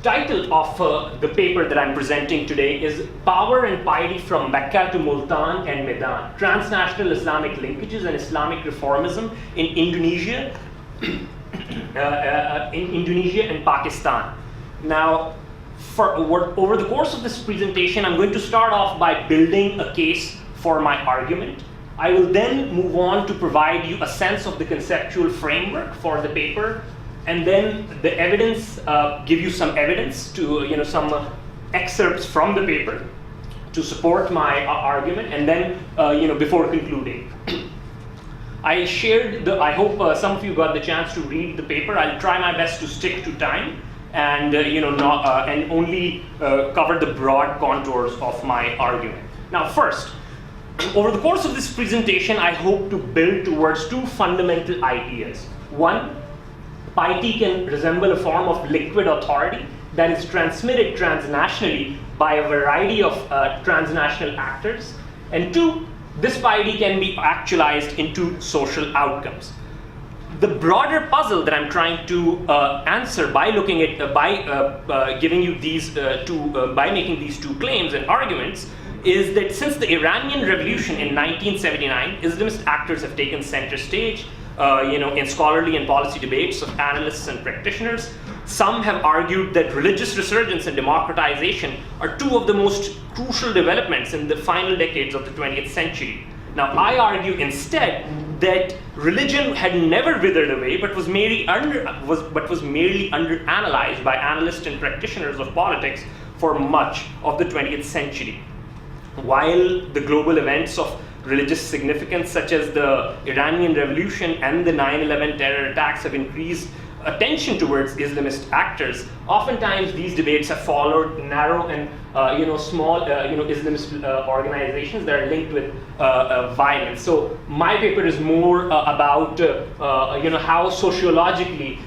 title of the paper that I'm presenting today is Power and Piety from Mecca to Multan and Medan, Transnational Islamic Linkages and Islamic Reformism in Indonesia, and Pakistan. Now, over the course of this presentation, I'm going to start off by building a case for my argument. I will then move on to provide you a sense of the conceptual framework for the paper, and then the evidence, give you some evidence to, some excerpts from the paper to support my argument, and then, before concluding. I shared I hope some of you got the chance to read the paper. I'll try my best to stick to time and, and only cover the broad contours of my argument. Now, first, over the course of this presentation, I hope to build towards two fundamental ideas. One, piety can resemble a form of liquid authority that is transmitted transnationally by a variety of transnational actors. And two, this piety can be actualized into social outcomes. The broader puzzle that I'm trying to answer by looking at, giving you these by making these two claims and arguments is that since the Iranian Revolution in 1979, Islamist actors have taken center stage, in scholarly and policy debates of analysts and practitioners. Some have argued that religious resurgence and democratization are two of the most crucial developments in the final decades of the 20th century. Now, I argue instead that religion had never withered away, but was merely underanalyzed by analysts and practitioners of politics for much of the 20th century. While the global events of religious significance, such as the Iranian Revolution and the 9/11 terror attacks, have increased attention towards Islamist actors, oftentimes these debates have followed narrow and small Islamist organizations that are linked with violence. So my paper is more about how sociologically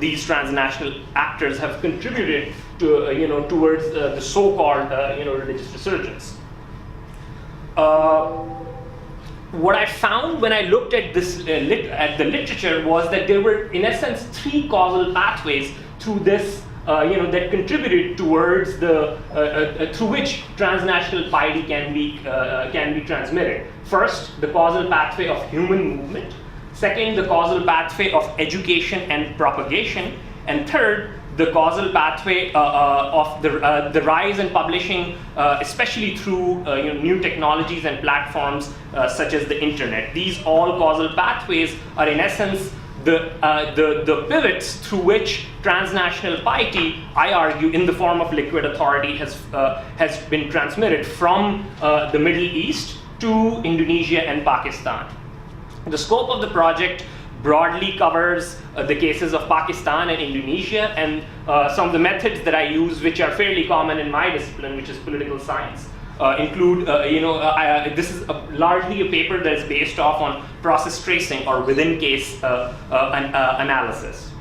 these transnational actors have contributed to towards the so-called religious resurgence. What I found when I looked at this at the literature was that there were, in essence, three causal pathways through this, that contributed towards the through which transnational piety can be transmitted. First, the causal pathway of human movement. Second, the causal pathway of education and propagation. And third, the causal pathway of the rise in publishing, especially through new technologies and platforms such as the internet. These all causal pathways are, in essence, the pivots through which transnational piety, I argue, in the form of liquid authority, has been transmitted from the Middle East to Indonesia and Pakistan. The scope of the project broadly covers the cases of Pakistan and Indonesia, and some of the methods that I use, which are fairly common in my discipline, which is political science, include, this is largely a paper that is based off on process tracing or within case analysis.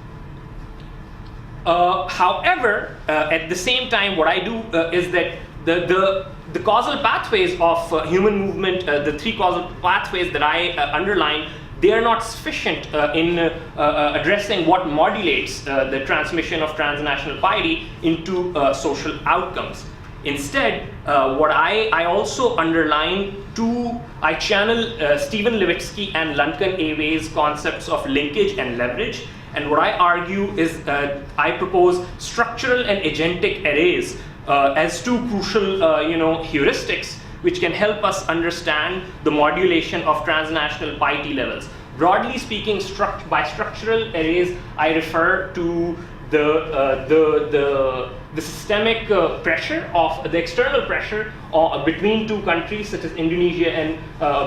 However, at the same time, what I do is that the causal pathways of human movement, the three causal pathways that I underline, they are not sufficient in addressing what modulates the transmission of transnational piety into social outcomes. Instead, what I also underline I channel Stephen Levitsky and Luncan Away's concepts of linkage and leverage. And what I argue is I propose structural and agentic arrays as two crucial heuristics which can help us understand the modulation of transnational piety levels. Broadly speaking, by structural arrays, I refer to the systemic pressure of the external pressure between two countries, such as Indonesia and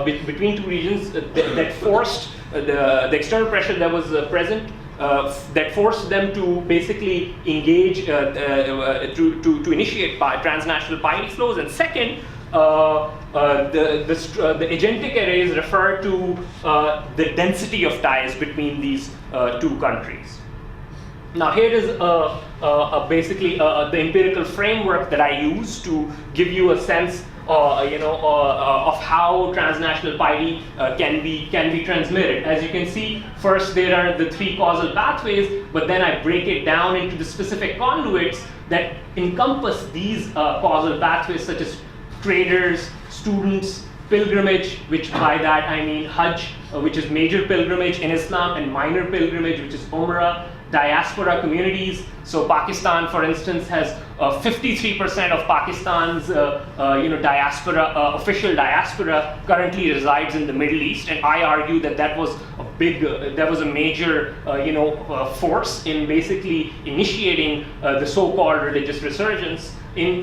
between two regions, that forced the external pressure that was present. That forced them to basically engage to initiate transnational piety flows. And second, the agentic arrays refer to the density of ties between these two countries. Now, here is basically the empirical framework that I use to give you a sense of how transnational piety can be transmitted. As you can see, first there are the 3 causal pathways, but then I break it down into the specific conduits that encompass these causal pathways, such as traders, students, pilgrimage, which by that I mean Hajj, which is major pilgrimage in Islam, and minor pilgrimage, which is Umrah, diaspora communities. So Pakistan, for instance, has 53% of Pakistan's diaspora, official diaspora, currently resides in the Middle East, and I argue that that was a major force in basically initiating the so-called religious resurgence in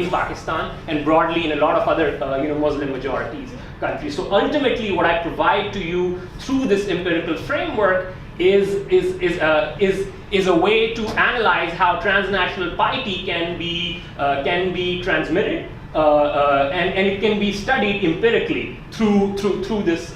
Pakistan and broadly in a lot of other Muslim majorities countries. So ultimately, what I provide to you through this empirical framework is a way to analyze how transnational piety can be transmitted, and it can be studied empirically through this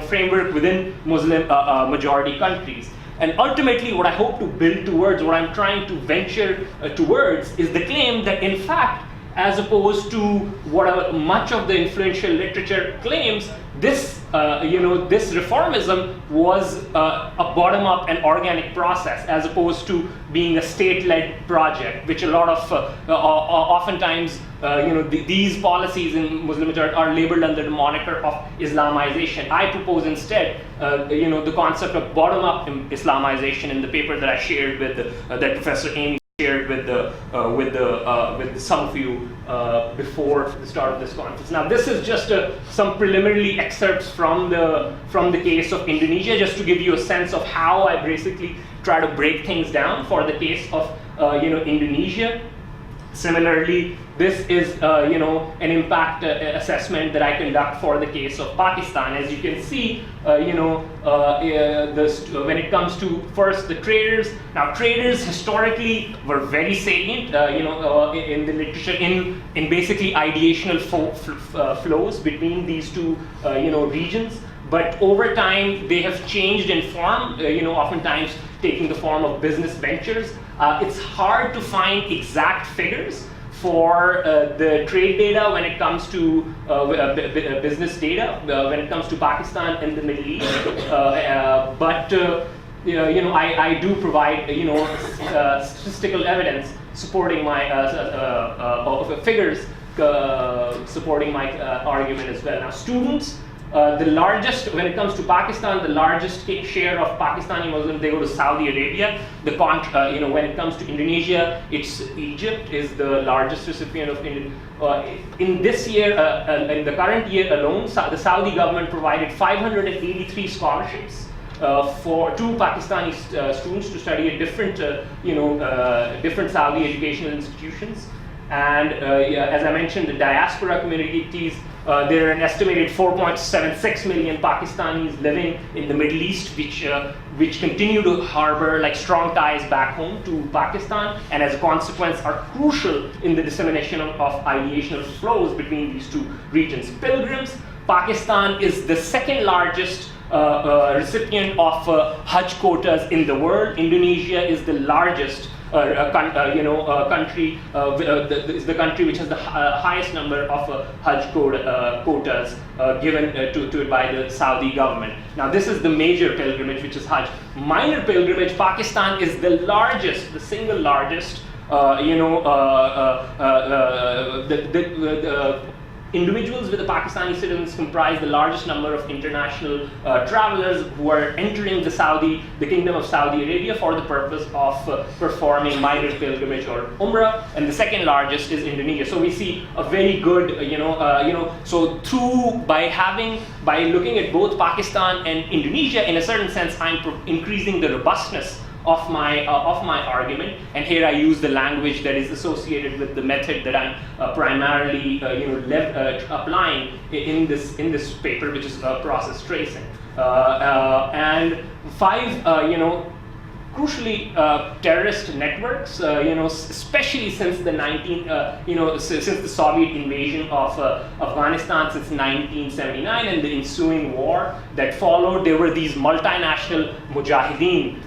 framework within Muslim majority countries. And ultimately, what I hope to build towards, what I'm trying to venture towards, is the claim that, in fact, as opposed to what much of the influential literature claims, this reformism was a bottom-up and organic process, as opposed to being a state-led project, which a lot of oftentimes these policies in Muslim majority are labeled under the moniker of Islamization. I propose instead the concept of bottom-up Islamization in the paper that I shared with that Professor Amy shared with some of you before the start of this conference. Now, this is just some preliminary excerpts from the case of Indonesia, just to give you a sense of how I basically try to break things down for the case of Indonesia. Similarly, this is an impact assessment that I conduct for the case of Pakistan. As you can see, when it comes to first the traders. Now, traders historically were very salient, in the literature, in basically ideational flows between these two, regions. But over time, they have changed in form, oftentimes taking the form of business ventures. It's hard to find exact figures for the trade data when it comes to business data, when it comes to Pakistan and the Middle East. But I do provide statistical evidence supporting my figures supporting my argument as well. Now, students. The largest, when it comes to Pakistan, the largest share of Pakistani Muslims, they go to Saudi Arabia. When it comes to Indonesia, it's Egypt is the largest recipient of in this year, in the current year alone, the Saudi government provided 583 scholarships to Pakistani students to study at different Saudi educational institutions. And as I mentioned, the diaspora communities, there are an estimated 4.76 million Pakistanis living in the Middle East, which continue to harbor strong ties back home to Pakistan, and as a consequence are crucial in the dissemination of ideational flows between these two regions. Pilgrims, Pakistan is the second largest recipient of Hajj quotas in the world. Indonesia is the largest country, is the country which has the highest number of Hajj quotas given to it by the Saudi government. Now, this is the major pilgrimage, which is Hajj. Minor pilgrimage, Pakistan is the largest, the single largest, individuals with the Pakistani citizens comprise the largest number of international travelers who are entering the Kingdom of Saudi Arabia for the purpose of performing minor pilgrimage or Umrah, and the second largest is Indonesia. So we see a very good, so by looking at both Pakistan and Indonesia, in a certain sense, I'm increasing the robustness of my argument, and here I use the language that is associated with the method that I'm primarily applying in this paper, which is process tracing. And 5 crucially, terrorist networks, especially since the since the Soviet invasion of Afghanistan since 1979 and the ensuing war that followed, there were these multinational mujahideen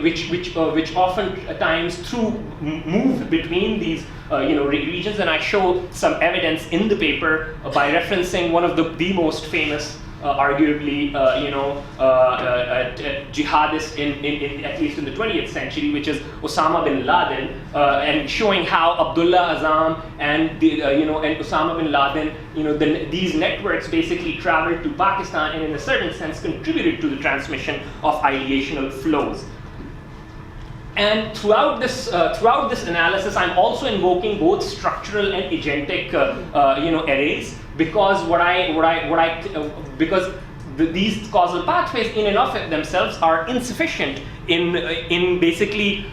which oftentimes moved between these regions, and I show some evidence in the paper by referencing one of the most famous, arguably, jihadists in at least in the 20th century, which is Osama bin Laden, and showing how Abdullah Azzam and and Osama bin Laden, these networks basically traveled to Pakistan and in a certain sense contributed to the transmission of ideational flows. And throughout this analysis, I'm also invoking both structural and agentic arrays, because these causal pathways in and of themselves are insufficient in basically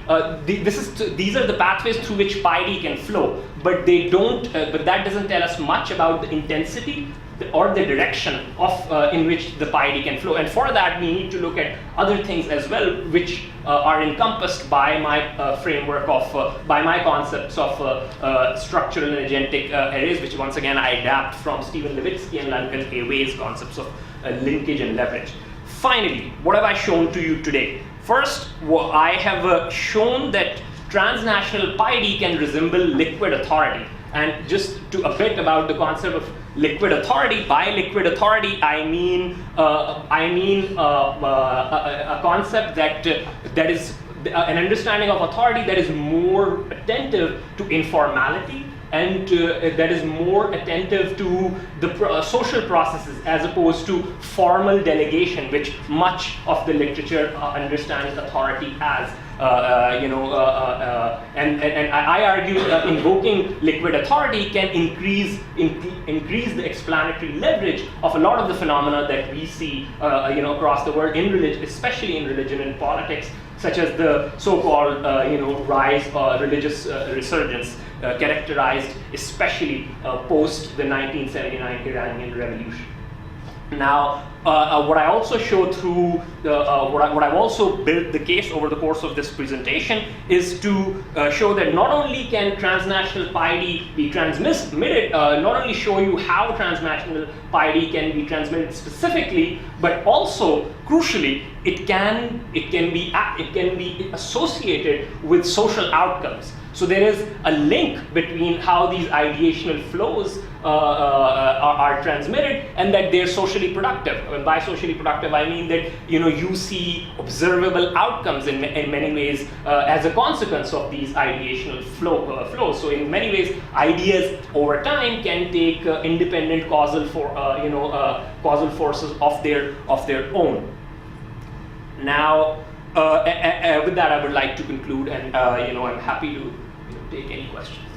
these are the pathways through which piety can flow, but they don't. But that doesn't tell us much about the intensity or the direction of in which the piety can flow. And for that, we need to look at other things as well, which are encompassed by my framework of by my concepts of structural and agentic arrays, which once again I adapt from Stephen Levitsky and Duncan Away's concepts of linkage and leverage. Finally, what have I shown to you today? First, I have shown that transnational piety can resemble liquid authority. And just a bit about the concept of liquid authority. By liquid authority, I mean a concept that is an understanding of authority that is more attentive to informality and that is more attentive to the social processes as opposed to formal delegation, which much of the literature understands authority as. And I argue invoking liquid authority can increase the explanatory leverage of a lot of the phenomena that we see across the world in religion, especially in religion and politics, such as the so-called rise religious resurgence, characterized especially post the 1979 Iranian Revolution. Now, what I also show through what I've also built the case over the course of this presentation is to show that not only can transnational piety be transmitted, not only show you how transnational piety can be transmitted specifically, but also crucially it can be associated with social outcomes. So there is a link between how these ideational flows are transmitted and that they're socially productive. And by socially productive, I mean that you see observable outcomes in many ways as a consequence of these ideational flows. So in many ways, ideas over time can take independent causal forces of their own. Now, with that, I would like to conclude, and I'm happy to take any questions.